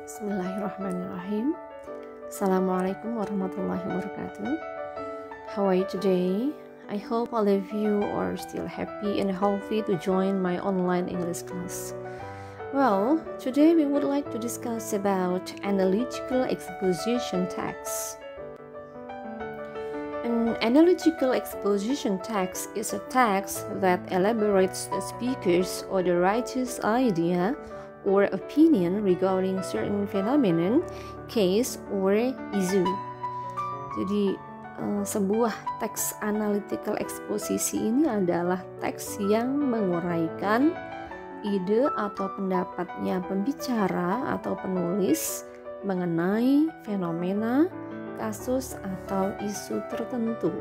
Bismillahirrahmanirrahim. Assalamualaikum warahmatullahi wabarakatuh. How are you today? I hope all of you are still happy and healthy to join my online English class. Well, today we would like to discuss about analytical exposition text. An analytical exposition text is a text that elaborates the speaker's or the writer's idea or opinion regarding certain phenomenon, case, or issue. Jadi, sebuah teks analytical eksposisi ini adalah teks yang menguraikan ide atau pendapatnya pembicara atau penulis mengenai fenomena, kasus, atau isu tertentu.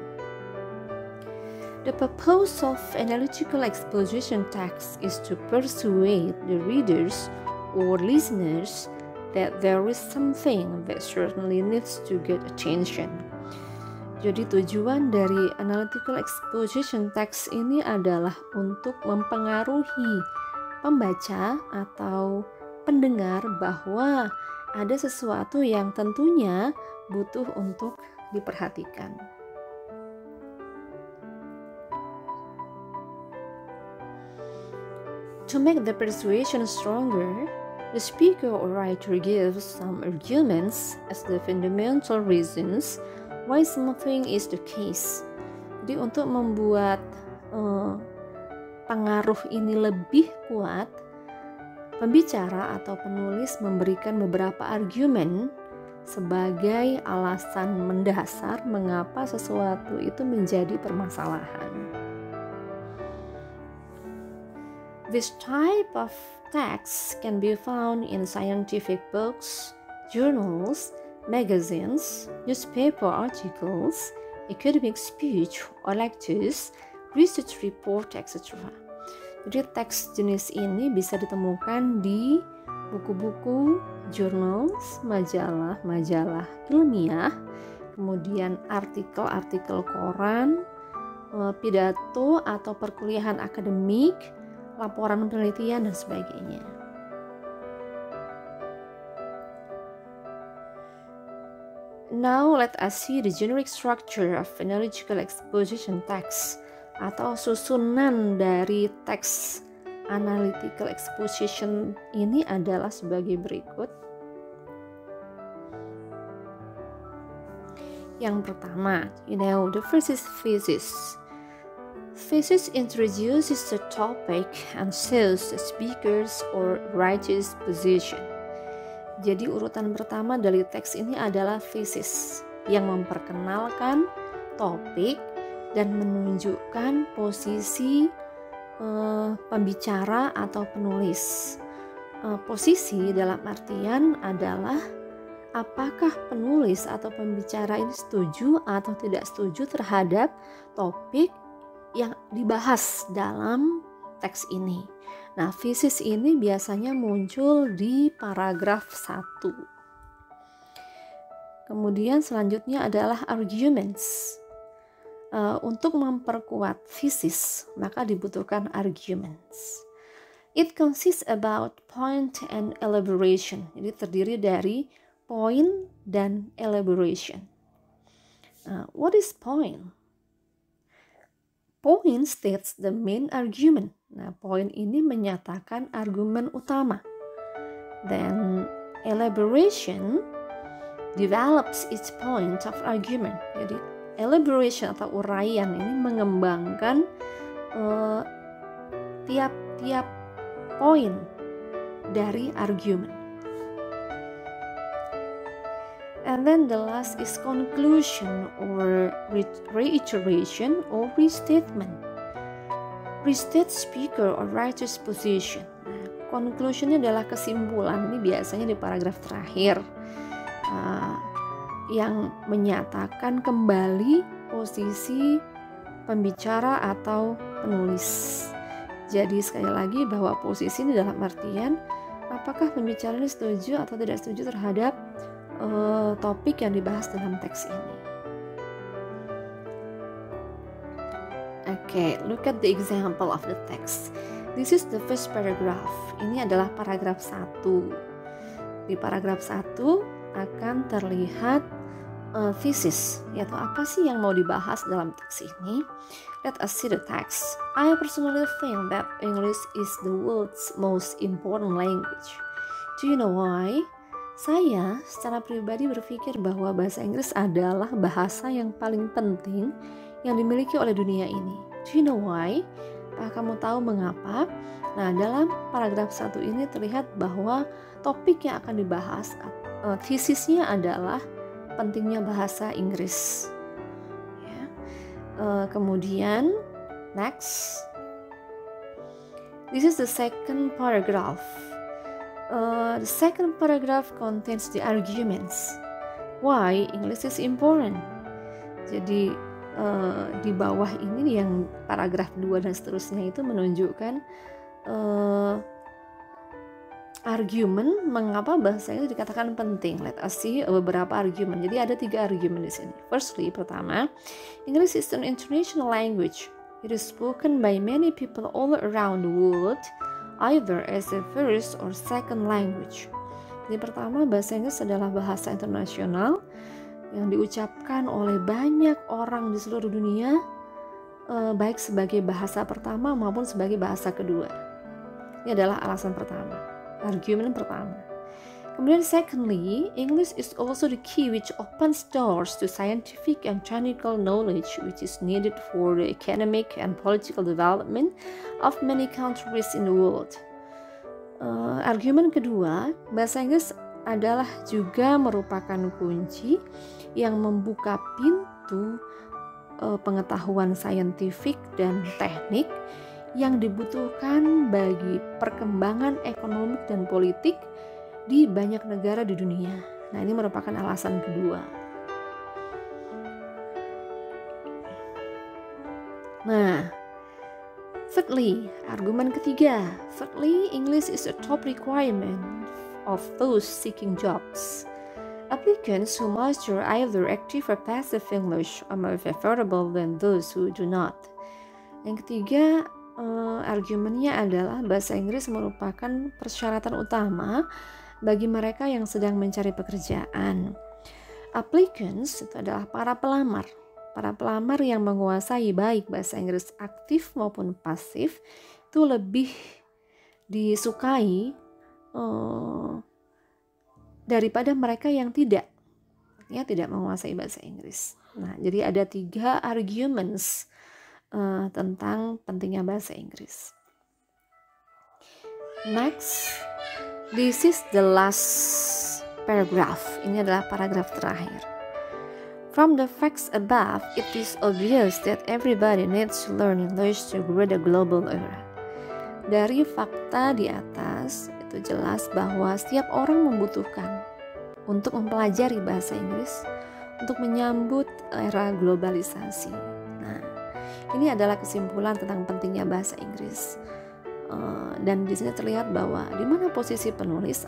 The purpose of analytical exposition text is to persuade the readers or listeners that there is something that certainly needs to get attention. Jadi tujuan dari analytical exposition text ini adalah untuk mempengaruhi pembaca atau pendengar bahwa ada sesuatu yang tentunya butuh untuk diperhatikan. To make the persuasion stronger, the speaker or writer gives some arguments as the fundamental reasons why something is the case. Jadi untuk membuat pengaruh ini lebih kuat, pembicara atau penulis memberikan beberapa argumen sebagai alasan mendasar mengapa sesuatu itu menjadi permasalahan. This type of text can be found in scientific books, journals, magazines, newspaper articles, academic speech or lectures, research report, etc. Jadi teks jenis ini bisa ditemukan di buku-buku, journals, majalah ilmiah, kemudian artikel-artikel koran, pidato atau perkuliahan akademik, laporan penelitian, dan sebagainya. Now let us see the generic structure of analytical exposition text atau susunan dari teks analytical exposition ini adalah sebagai berikut. Yang pertama, the first is thesis. Thesis introduces the topic and shows the speaker's or writer's position. Jadi urutan pertama dari teks ini adalah thesis yang memperkenalkan topik dan menunjukkan posisi pembicara atau penulis. Posisi dalam artian adalah apakah penulis atau pembicara ini setuju atau tidak setuju terhadap topik yang dibahas dalam teks ini. Nah, thesis ini biasanya muncul di paragraf 1. Kemudian selanjutnya adalah arguments. Untuk memperkuat thesis, maka dibutuhkan arguments. It consists about point and elaboration. Jadi terdiri dari point dan elaboration. What is point? Point states the main argument. Nah, point ini menyatakan argumen utama. Then elaboration develops each point of argument. Jadi elaboration atau uraian ini mengembangkan tiap-tiap poin dari argumen. And then the last is conclusion or reiteration or restatement. Restate speaker or writer's position. Nah, conclusionnya adalah kesimpulan. Ini biasanya di paragraf terakhir yang menyatakan kembali posisi pembicara atau penulis. Jadi sekali lagi bahwa posisi ini dalam artian apakah pembicara ini setuju atau tidak setuju terhadap topik yang dibahas dalam teks ini. Okay, look at the example of the text. This is the first paragraph. Ini adalah paragraf 1. Di paragraf 1 akan terlihat thesis, yaitu apa sih yang mau dibahas dalam teks ini. Let us see the text. I personally think that English is the world's most important language. Do you know why? Saya secara pribadi berpikir bahwa bahasa Inggris adalah bahasa yang paling penting yang dimiliki oleh dunia ini. Do you know why? Apakah kamu tahu mengapa? Nah, dalam paragraf 1 ini terlihat bahwa topik yang akan dibahas, tesisnya adalah pentingnya bahasa Inggris. Ya. Kemudian, next, this is the second paragraph. The second paragraph contains the arguments why English is important. Jadi di bawah ini yang paragraf 2 dan seterusnya itu menunjukkan argumen mengapa bahasa Inggris dikatakan penting. Let us see beberapa argumen. Jadi ada 3 argumen di sini. Firstly, pertama, English is an international language. It is spoken by many people all around the world, either as a first or second language. Jadi pertama, bahasa Inggris adalah bahasa internasional yang diucapkan oleh banyak orang di seluruh dunia, baik sebagai bahasa pertama maupun sebagai bahasa kedua. Ini adalah alasan pertama, argumen pertama. Kemudian secondly, English is also the key which opens doors to scientific and technical knowledge which is needed for the economic and political development of many countries in the world. Argumen kedua, bahasa Inggris adalah juga merupakan kunci yang membuka pintu pengetahuan saintifik dan teknik yang dibutuhkan bagi perkembangan ekonomi dan politik di banyak negara di dunia. Nah, ini merupakan alasan kedua. Nah, thirdly, argumen ketiga. Thirdly, English is a top requirement of those seeking jobs. Applicants who master either active or passive English are more favorable than those who do not. Yang ketiga, argumennya adalah bahasa Inggris merupakan persyaratan utama bagi mereka yang sedang mencari pekerjaan. Applicants itu adalah para pelamar. Para pelamar yang menguasai baik bahasa Inggris aktif maupun pasif itu lebih disukai daripada mereka yang tidak menguasai bahasa Inggris. Nah, jadi ada 3 arguments tentang pentingnya bahasa Inggris. Next, this is the last paragraph. Ini adalah paragraf terakhir. From the facts above, it is obvious that everybody needs to learn English to grow the global era. Dari fakta di atas, itu jelas bahwa setiap orang membutuhkan untuk mempelajari bahasa Inggris untuk menyambut era globalisasi. Nah, ini adalah kesimpulan tentang pentingnya bahasa Inggris. Dan di sini terlihat bahwa di mana posisi penulis